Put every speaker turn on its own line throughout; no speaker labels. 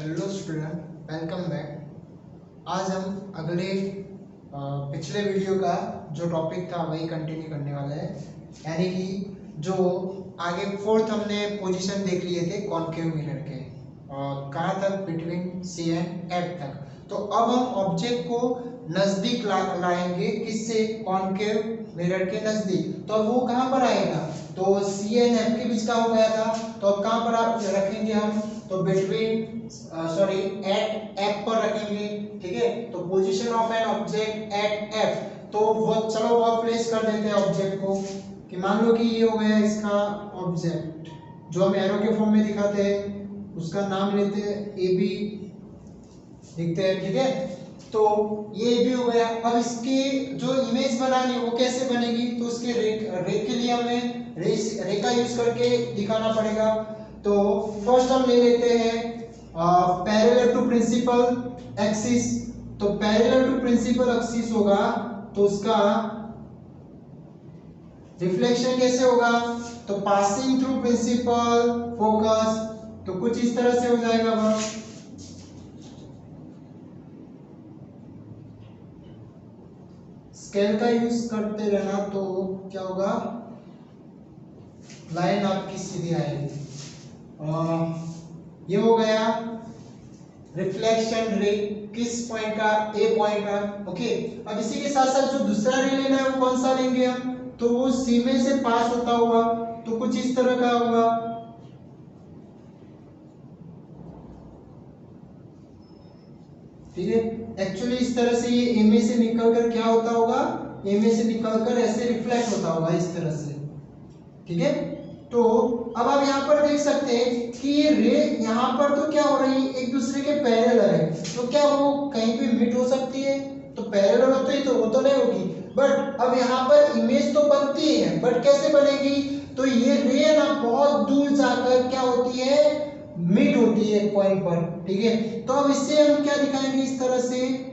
Hello student, welcome back. आज हम अगले पिछले वीडियो का जो टॉपिक था वही कंटिन्यू करने वाले हैं, यानी कि जो आगे फोर्थ हमने पोजीशन देख लिए थे कॉनकेव मिरर के, कहाँ तक, बिटवीन सी एंड एफ तक। तो अब हम ऑब्जेक्ट को नज़दीक लाएंगे, किससे? कॉनकेव मिरर के नज़दीक। तो अब वो कहाँ पर आएगा? तो सी एंड एफ के बीच का हो गया था, तो अब कहाँ पर आप रखेंगे हम? तो बिटवीन एट एफ पर रखेंगे। ठीक है, तो position of an object at F, तो वो चलो वो प्लेस कर देते हैं ऑब्जेक्ट को, कि मान लो कि ये हो गया इसका ऑब्जेक्ट जो हम एरो के फॉर्म में दिखाते हैं, उसका नाम लेते हैं ए बी, लिखते हैं। ठीक है, तो ये भी हो गया। अब इसकी जो इमेज बनानी है वो कैसे बनेगी? तो उसके रे के लिए हमें रे का यूज करके दिखाना पड़ेगा। तो फर्स्ट हम ले लेते हैं पैरेलल टू प्रिंसिपल एक्सिस। तो पैरेलल टू प्रिंसिपल एक्सिस होगा तो उसका रिफ्लेक्शन कैसे होगा? तो पासिंग थ्रू प्रिंसिपल फोकस, तो कुछ इस तरह से हो जाएगा। वह स्केल का यूज करते रहना तो क्या होगा, लाइन आपकी सीधी आएगी। ये हो गया रिफ्लेक्शन रे, किस पॉइंट का? ए पॉइंट का। ओके, अब इसी के साथ साथ जो दूसरा रे लेना है वो कौन सा लेंगे हम? तो वो सी में से पास होता हुआ, तो कुछ इस तरह का होगा। ठीक है, एक्चुअली इस तरह से ये ए में से निकलकर क्या होता होगा? ए में से निकलकर ऐसे रिफ्लेक्ट होता होगा इस तरह से। ठीक है, तो अब आप यहाँ पर देख सकते हैं कि ये रे यहाँ पर तो क्या हो रही है, एक दूसरे के पैरेलल है, तो क्या वो कहीं पे मीट हो सकती है? तो पैरेलल होते ही तो वो तो नहीं होगी, बट अब यहाँ पर इमेज तो बनती है, बट कैसे बनेगी? तो ये रे ना बहुत दूर जाकर क्या होती है, मीट होती है एक पॉइंट पर। ठीक है, तो अब इससे हम क्या दिखाएंगे, इस तरह से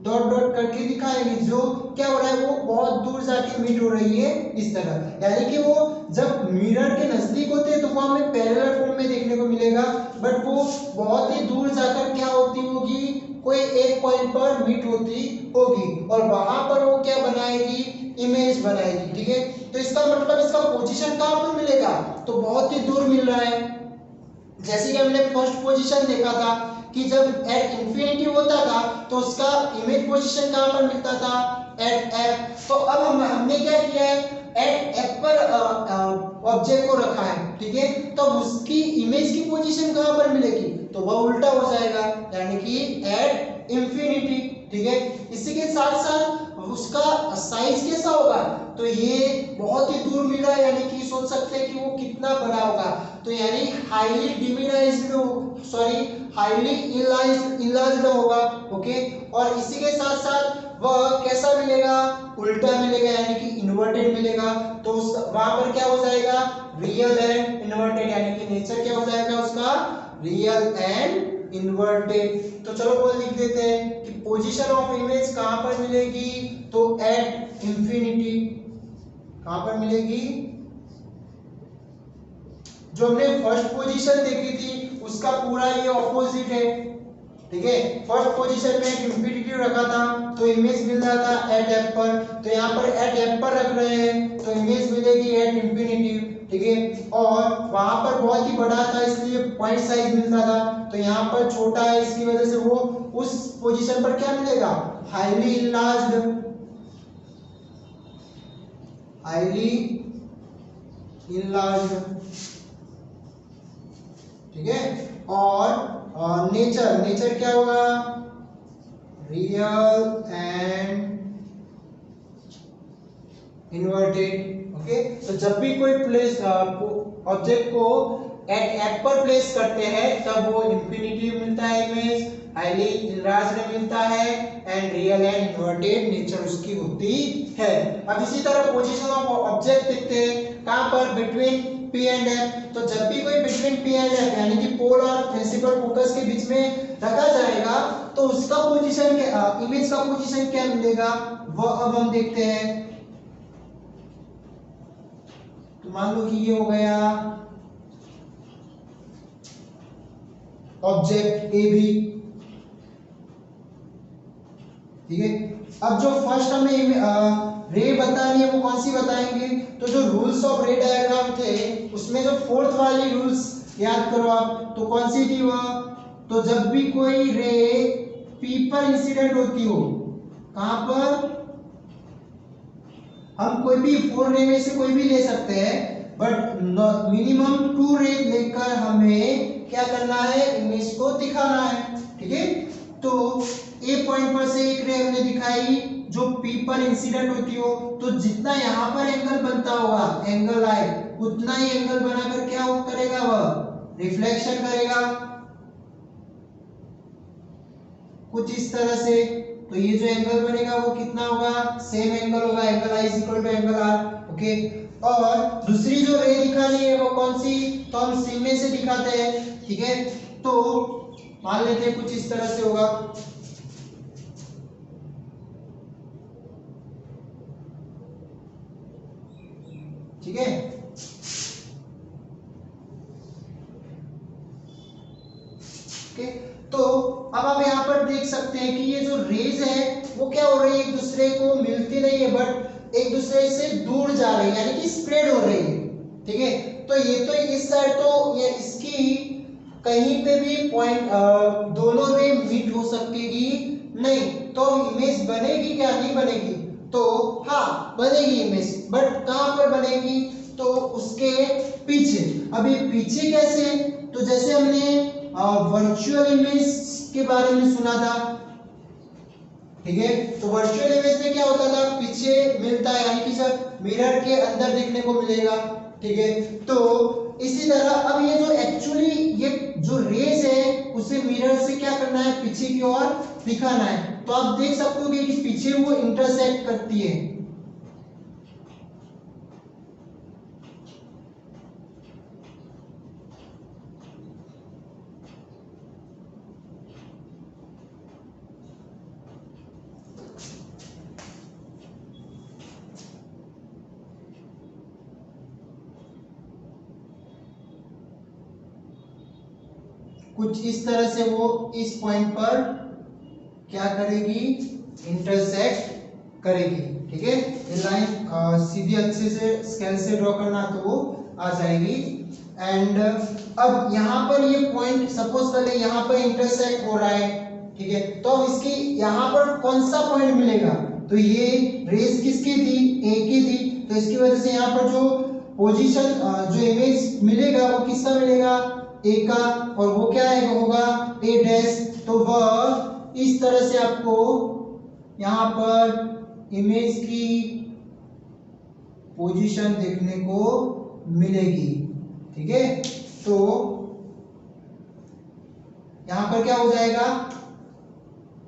डॉट डॉट करके दिखाएंगे, जो क्या हो रहा है वो बहुत दूर जाके मीट हो रही है इस तरह, यानी कि वो जब मिरर के नजदीक होते हैं तो वो हमें पैरेलल फॉर्म में देखने को मिलेगा, बट वो बहुत ही दूर जाकर क्या होती होगी, कोई एक पॉइंट पर मीट होती होगी, और वहां पर वो क्या बनाएगी, इमेज बनाएगी। ठीक है, तो इसका मतलब इसका पोजीशन कहाँ पर मिलेगा? तो बहुत ही दूर मिल रहा है। जैसे कि हमने फर्स्ट पोजीशन देखा था कि जब एट इंफिनिटी होता था तो उसका इमेज पोजीशन कहां पर मिलता था? At F. तो अब हमने क्या किया है, एट एफ पर ऑब्जेक्ट को रखा है। ठीक है, तो उसकी इमेज की पोजीशन कहां पर मिलेगी? तो वह उल्टा हो जाएगा, यानी कि एट इंफिनिटी। ठीक है, इसी के साथ साथ उसका साइज कैसा होगा? तो ये बहुत ही दूर मिल रहा है, यानी कि सोच सकते हैं कि वो कितना बड़ा होगा, तो यानी highly diminished, sorry highly enlarged होगा। ओके, और इसी के साथ साथ वह कैसा मिलेगा? उल्टा मिलेगा, यानी कि इन्वर्टेड मिलेगा। तो उस वहां पर क्या हो जाएगा? रियल एंड इन्वर्टेड, यानी कि नेचर क्या हो जाएगा उसका? Real and inverted. तो चलो वो लिख देते हैं कि पोजीशन ऑफ इमेज कहां पर मिलेगी? तो एट इंफिनिटी। कहां पर मिलेगी? जो हमने फर्स्ट पोजीशन देखी थी उसका पूरा ये ऑपोजिट है। ठीक है, फर्स्ट पोजीशन में इंफिनिटी रखा था तो इमेज मिल रहा था एट एफ पर, तो यहाँ पर एट एफ पर रख रहे हैं तो इमेज मिलेगी एट इंफिनिटी। ठीक है, और वहां पर बहुत ही बड़ा था इसलिए पॉइंट साइज मिलता था, तो यहाँ पर छोटा है इसकी वजह से वो उस पोजीशन पर क्या मिलेगा? Highly enlarged, highly enlarged. ठीक है, और नेचर क्या होगा? Real and inverted. ओके, तो जब भी कोई प्लेस ऑब्जेक्ट को एट एफ पर प्लेस करते हैं तब वो इंफिनिटी मिलता है इमेज, हाईली इनलार्ज्ड मिलता है, and real and inverted nature उसकी होती है। अब इसी तरह पोजीशन ऑफ ऑब्जेक्ट देखते हैं, कहां पर? Between P and F. तो जब भी कोई बिटवीन पी एंड एफ यानी कि पोल और प्रिंसिपल फोकस के बीच में रखा जाएगा तो उसका पोजीशन क्या, इमेज का पोजीशन क्या मिलेगा, वो अब हम देखते हैं। तो मान लो कि ये हो गया ऑब्जेक्ट ए बी। ठीक है, अब जो फर्स्ट हमें रे बतानी है वो कौन सी बताएंगे? तो जो रूल्स ऑफ रे डायग्राम थे उसमें जो फोर्थ वाली रूल्स याद करो आप, तो कौन सी थी वह? तो जब भी कोई रे पी पर इंसिडेंट होती हो, कहां पर? हम कोई भी 4 रे में से कोई भी ले सकते हैं, बट मिनिमम 2 रे लेकर हमें क्या करना है? इमेज को दिखाना है। ठीक है, तो ए पॉइंट पर से एक रे हमने दिखाई जो पी पर इंसिडेंट होती हो, तो जितना यहां पर एंगल बनता होगा, एंगल आए, उतना ही एंगल बनाकर क्या करेगा? वह रिफ्लेक्शन करेगा कुछ इस तरह से। तो ये जो एंगल बनेगा वो कितना होगा? सेम एंगल होगा, angle I is equal to angle R. Okay, और दूसरी जो रे दिखानी है वो कौन सी? तो हम सीने से दिखाते हैं। ठीक है, तो मान लेते हैं कुछ इस तरह से होगा। ठीक है, ओके, तो अब आप यहाँ पर देख सकते हैं कि ये जो रेज है वो क्या हो रही है? एक दूसरे को मिलती नहीं है, बट एक दूसरे से दूर जा रही है, यानी कि स्प्रेड हो रही है। ठीक है, तो ये तो इस साइड, तो ये इसकी कहीं पे भी पॉइंट दोनों रे मीट हो सकेगी नहीं, तो इमेज बनेगी क्या? नहीं बनेगी। तो हाँ बनेगी इमेज, बट कहां पर बनेगी? तो उसके पीछे। अब ये पीछे कैसे? तो जैसे हमने वर्चुअल इमेज के बारे में सुना था। ठीक है, तो वर्चुअल इमेज में क्या होता था? पीछे मिलता है, यानी कि सब मिरर के अंदर देखने को मिलेगा। ठीक है, तो इसी तरह अब ये जो एक्चुअली ये जो रेज है उसे मिरर से क्या करना है? पीछे की ओर दिखाना है। तो आप देख सकते हो कि पीछे वो इंटरसेक्ट करती है। कुछ इस तरह से वो इस पॉइंट पर क्या करेगी? इंटरसेक्ट करेगी। ठीक है, ये लाइन सीधी अच्छे से स्केल से ड्रॉ करना तो वो आ जाएगी। एंड अब यहाँ पर ये पॉइंट सपोज कर ले यहाँ पर इंटरसेक्ट हो रहा है। ठीक है, तो अब इसकी यहाँ पर कौन सा पॉइंट मिलेगा? तो ये रेस किसकी थी? ए की थी, तो इसकी वजह से यहाँ पर जो पोजीशन जो इमेज मिलेगा वो किसका मिलेगा? ए का, और वो क्या है? वो होगा ए डैश। तो वह इस तरह से आपको यहाँ पर इमेज की पोजीशन देखने को मिलेगी। ठीक है, तो यहाँ पर क्या हो जाएगा?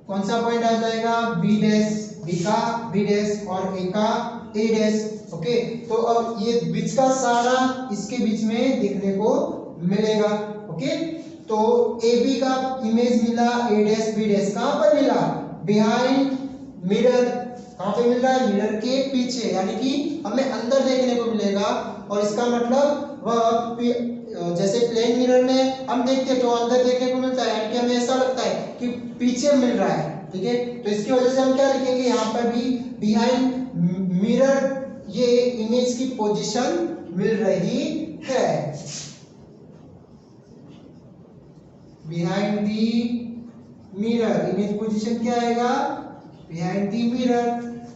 कौन सा पॉइंट आ जाएगा? बी डैश, बी का बी डैश और ए का ए डैश। ओके, तो अब ये बीच का सारा इसके बीच में देखने को मिलेगा। ओके, तो ए बी का इमेज मिला, ए डैश बी डैश कहां पर मिला? Behind mirror. कहां पे मिल रहा है? मिरर के पीछे, यानी कि हमें अंदर देखने को मिलेगा। और इसका मतलब वह जैसे प्लेन मिरर में हम देखते हैं तो अंदर देखने को मिलता है, यानी कि हमें ऐसा लगता है कि पीछे मिल रहा है। ठीक है, तो इसकी वजह से हम क्या लिखेंगे? यहाँ पर भी बिहाइंड मिरर ये इमेज की पोजीशन मिल रही है। Behind the mirror image position क्या आएगा? Behind the mirror.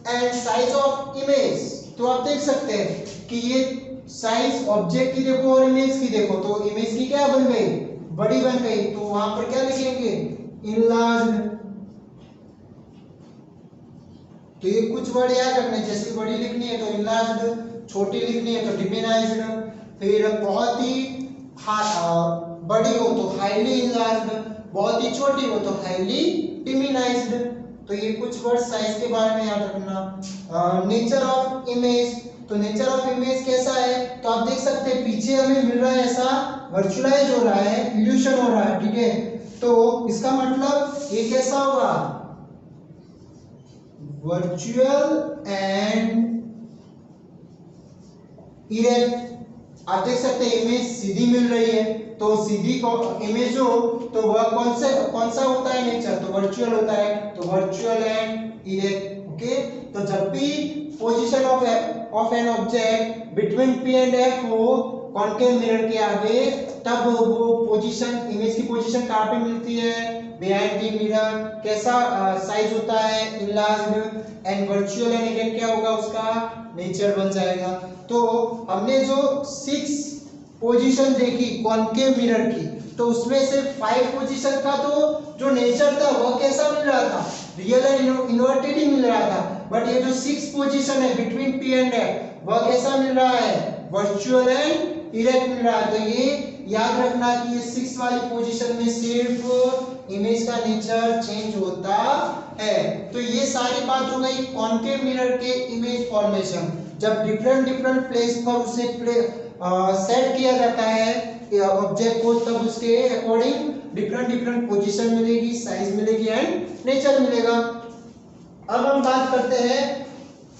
And size of image, तो आप देख सकते हैं कि ये साइज ऑब्जेक्ट की देखो और इमेज की देखो, तो इमेज की क्या बन गई? बड़ी बन गई। तो वहां पर क्या लिखेंगे? इनलार्ज्ड। तो ये कुछ वर्ड याद रखने, जैसे बड़ी लिखनी है तो इनलार्ज्ड, छोटी लिखनी है तो डिमिनाइज्ड, फिर बहुत ही बड़ी हो तो हाईली इनलार्ज्ड, बहुत ही छोटी हो तो हाईली डिमिनाइज्ड। तो ये कुछ वर्ड साइज के बारे में याद रखना। नेचर ऑफ इमेज, तो नेचर ऑफ इमेज कैसा है? तो आप देख सकते हैं पीछे हमें मिल रहा है ऐसा वर्चुअलाइज हो रहा है, इल्यूशन हो रहा है। ठीक है, तो इसका मतलब ये कैसा होगा? Virtual and erect. आप देख सकते हैं इमेज सीधी मिल रही है, तो सीधी इमेज हो तो वह कौन सा होता है नेचर, तो वर्चुअल होता है, तो वर्चुअल एंड इरेक्ट। ओके, तो जब भी position of an object between P and F हो कॉन्केव मिरर के आगे, तब वो पोजीशन, इमेज की पोजीशन कहाँ पे मिलती है, बिहाइंड द मिरर। कैसा साइज होता है, enlarged, and virtual and erect क्या होगा, उसका नेचर बन जाएगा। तो हमने जो 6 पोजीशन देखी कॉन्केव मिरर की, तो उसमें से 5 पोजीशन का तो जो नेचर था वह कैसा मिल रहा था, रियल एंड इन्वर्टेड ही मिल रहा था, बट ये जो 6 पोजीशन है बिटवीन पी एंड एफ वह कैसा मिल रहा है, वर्चुअल एंड इरेक्ट मिल रहा है। तो ये याद रखना कि ये 6 वाली पोजीशन में सिर्फ इमेज का नेचर चेंज होता है। तो ये सारी बात हो गई कॉन्केव मिरर के इमेज फॉर्मेशन। जब डिफरेंट प्लेस पर उसे सेट किया जाता है ऑब्जेक्ट को, तब उसके अकॉर्डिंग डिफरेंट पोजीशन मिलेगी, साइज मिलेगी एंड नेचर मिलेगा। अब हम बात करते हैं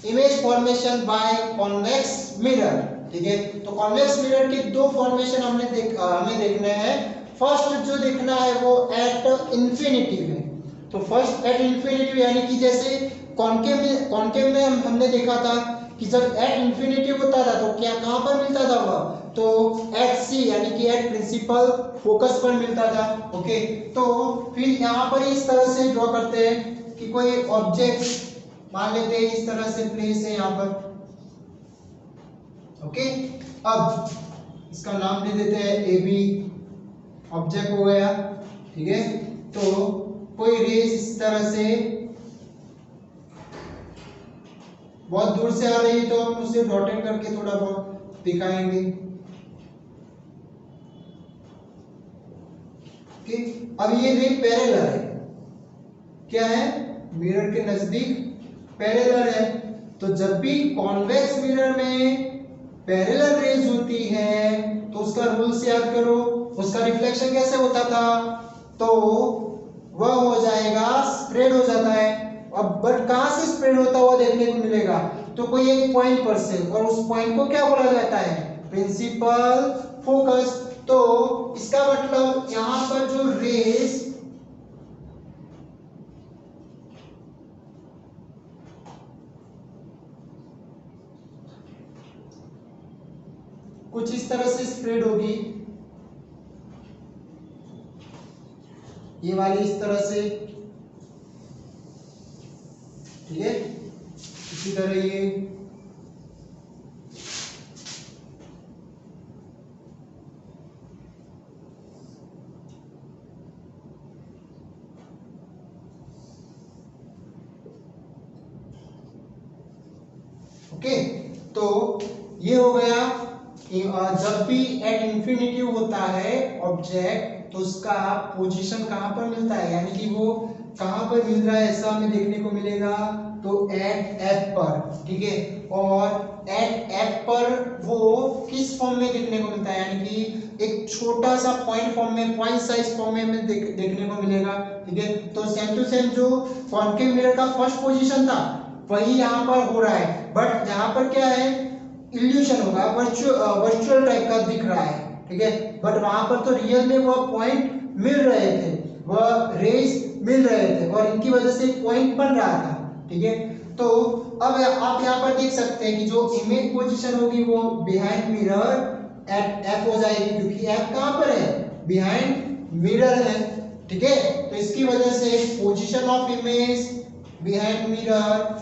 image formation by convex mirror. ठीक है, तो कॉन्वेक्स मिरर के 2 फॉर्मेशन हमें देखने हैं। फर्स्ट जो देखना है वो एट इंफिनिटी है। तो फर्स्ट एट इंफिनिटी यानी कि जैसे कॉन्केव में हमने देखा था कि जब एट इंफिनिटी होता था तो क्या कहां पर मिलता था वह, तो एट सी यानी कि एट प्रिंसिपल फोकस पर मिलता था। ओके, तो फिर यहाँ पर इस तरह से ड्रॉ करते हैं कि कोई ऑब्जेक्ट मान लेते हैं इस तरह से प्लेस है यहाँ पर। ओके, अब इसका नाम दे देते हैं ए बी, ऑब्जेक्ट हो गया। ठीक है, तो कोई रेस इस तरह से बहुत दूर से आ रही है, तो हम उसे डॉटेड करके थोड़ा बहुत दिखाएंगे। ओके, अब ये रे पैरेलल है, क्या है, मिरर के नजदीक पैरेलल है। तो जब भी कॉन्वेक्स मिरर में पैरेलल रेज होती है तो उसका रूल्स याद करो, उसका रिफ्लेक्शन कैसे होता था, तो वह हो जाएगा स्प्रेड हो जाता है। अब बट कहां से स्प्रेड होता हुआ देखने को मिलेगा, तो कोई एक पॉइंट पर से, और उस पॉइंट को क्या बोला जाता है, प्रिंसिपल फोकस। तो इसका मतलब यहां पर जो रेज कुछ इस तरह से स्प्रेड होगी, ये वाली इस तरह से, ठीक है, इसी तरह ये, ओके। तो ये हो गया कि जब भी एट इंफिनिटी होता है ऑब्जेक्ट तो उसका पोजीशन कहां पर मिलता है, यानी कि वो कहां पर मिल रहा है ऐसा हमें देखने को मिलेगा, तो एट एफ पर। ठीक है, और एट एफ पर वो किस फॉर्म में देखने को मिलता है, यानी कि एक छोटा सा पॉइंट फॉर्म में, पॉइंट साइज फॉर्म में देखने को मिलेगा। ठीक है, तो सेम टू सेम जो कॉन्केव मिरर का फर्स्ट पोजीशन था वही यहाँ पर हो रहा है, बट यहाँ पर क्या है, इल्यूशन होगा, वर्चुअल टाइप का दिख रहा है। ठीक है, बट वहां पर तो रियल में वह पॉइंट मिल रहे थे, वह रेज मिल रहे थे, और इनकी वजह से एक पॉइंट बन रहा था। ठीक है, तो अब आप यहाँ पर देख सकते हैं कि जो इमेज पोजीशन होगी वो बिहाइंड मिरर एट एफ हो जाएगी, क्योंकि एफ कहां पर है, बिहाइंड मिरर है। ठीक है, तो इसकी वजह से position of image behind mirror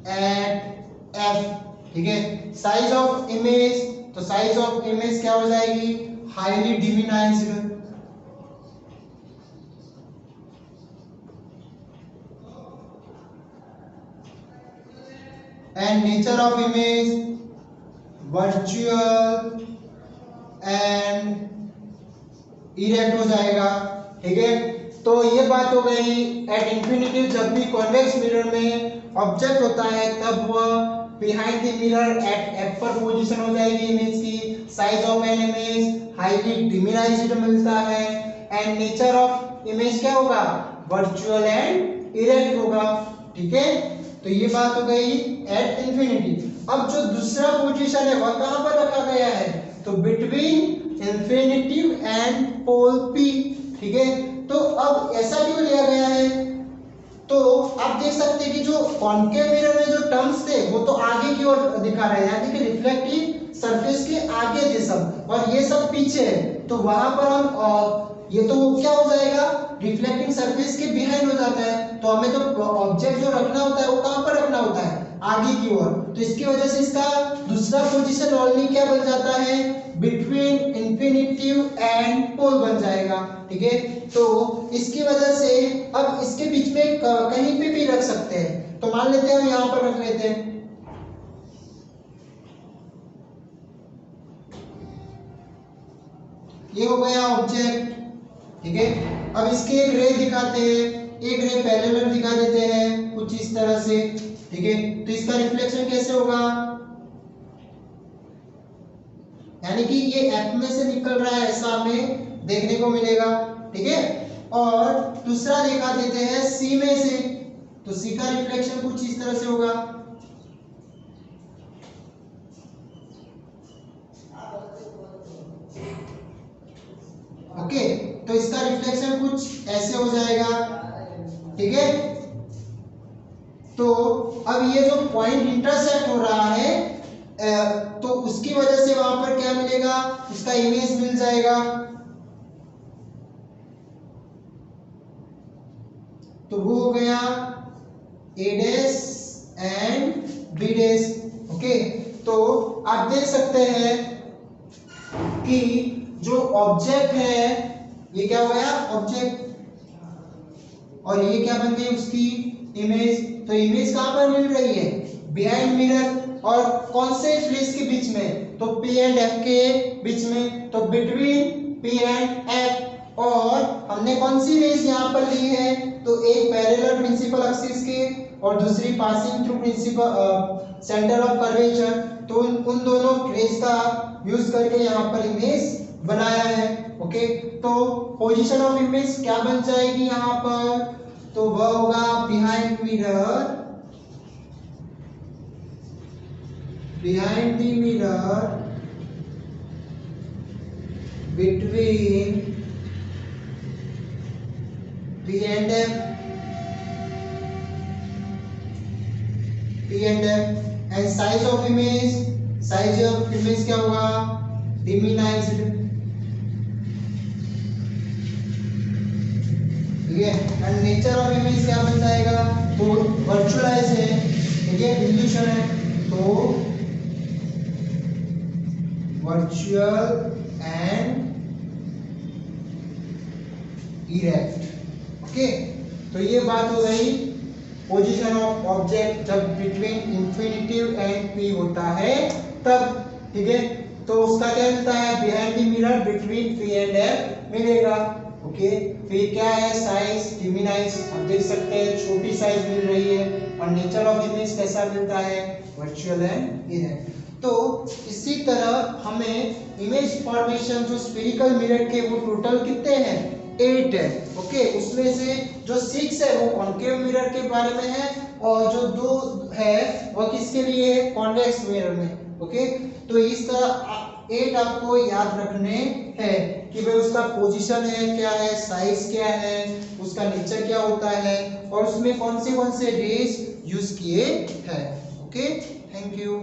at F. ठीक है, साइज ऑफ इमेज, तो साइज ऑफ इमेज क्या हो जाएगी, highly diminished, and nature of image virtual and erect हो जाएगा। ठीक है, तो ये बात हो गई एट इंफिनिटी जब भी कॉन्वेक्स मिरर में ऑब्जेक्ट होता है तब वह behind the mirror at F पर पोजीशन हो जाएगी इमेज की। Size of an image highly diminished मिलता है, एंड नेचर ऑफ इमेज क्या होगा, वर्चुअल एंड इरेक्ट होगा। ठीक है, तो ये बात हो गई एट इंफिनिटी। अब जो दूसरा पोजीशन है वह कहां पर रखा गया है, तो between infinitive and pole P. ठीक है, तो अब ऐसा क्यों लिया गया है, तो आप देख सकते हैं कि जो कॉन्केव मिरर में जो टर्म्स थे वो तो आगे की ओर दिखा रहे हैं, यानी कि रिफ्लेक्टिव सरफेस के आगे थे सब, और ये सब पीछे है। तो वहां पर हम ये तो क्या हो जाएगा, रिफ्लेक्टिंग सरफेस के बिहाइंड हो जाता है। तो हमें तो ऑब्जेक्ट जो रखना होता है वो कहां पर रखना होता है, आगे की ओर। तो इसकी वजह से इसका दूसरा पोजीशन ओनली क्या बन जाता है, बिटवीन इंफिनिटिव एंड पोल बन जाएगा। ठीक है, तो इसकी वजह से अब इसके बीच में कहीं पे भी रख सकते हैं। तो मान लेते हैं हम यहां पर रख लेते हैं, ये हो गया ऑब्जेक्ट। ठीक है, अब इसके एक रे दिखाते हैं, एक रे पैरेलल दिखा देते हैं कुछ इस तरह से। ठीक है, तो इसका रिफ्लेक्शन कैसे होगा, यानी कि ये एफ में से निकल रहा है ऐसा हमें देखने को मिलेगा। ठीक है, और दूसरा दिखा देते हैं सी में से, तो सी का रिफ्लेक्शन कुछ इस तरह से होगा। ओके, तो इसका रिफ्लेक्शन कुछ ऐसे हो जाएगा। ठीक है, तो अब ये जो पॉइंट इंटरसेक्ट हो रहा है तो उसकी वजह से वहां पर क्या मिलेगा, उसका इमेज मिल जाएगा। तो वो हो गया A dash and B dash. Okay, तो आप देख सकते हैं कि जो ऑब्जेक्ट है ये क्या हो गया, ऑब्जेक्ट, और ये क्या बन गई उसकी इमेज। तो इमेज कहां पर मिल रही है, बिहाइंड मिरर, और कौन से फेस के बीच में, तो P एंड F के बीच में, तो बिटवीन P एंड F। और हमने कौन सी रेज यहाँ पर ली है, तो एक पैरेलल प्रिंसिपल एक्सिस के और दूसरी passing through principal centre of curvature. तो उन दोनों रेज का यूज करके यहाँ पर इमेज बनाया है। ओके, तो पोजीशन ऑफ इमेज क्या बन जाएगी यहाँ पर, तो वह होगा behind mirror, behind the mirror between P and F, and size of image, क्या होगा, डिमिनाइज्ड। ठीक है, एंड नेचर ऑफ इमेज क्या बन जाएगा, तो वर्चुअलाइज है। ठीक है, इल्यूशन है, तो वर्चुअल एंड इरेक्ट। ओके, तो ये बात हो गई पोजीशन ऑफ ऑब्जेक्ट जब बिटवीन इंफिनिटिव एंड पी होता है तब। ठीक है, तो उसका क्या मिलता है, behind the mirror between P and F मिलेगा। ओके, फिर क्या है, साइज डिमिनाइज, आप देख सकते हैं छोटी साइज मिल रही है, और नेचर ऑफ इमेज कैसा मिलता है, वर्चुअल एंड इरेक्ट। तो इसी तरह हमें इमेज फॉर्मेशन जो स्फेरिकल मिरर के वो टोटल कितने हैं, 8 है। ओके, उसमें से जो 6 है वो कॉन्केव मिरर के बारे में है, और जो 2 है वह किसके लिए है, कॉन्वेक्स मिरर में। ओके, तो इस तरह 8 आपको याद रखने हैं कि भाई उसका पोजीशन है क्या है, साइज क्या है, उसका नेचर क्या होता है, और उसमें कौन से रेज यूज किए हैं। Okay, thank you.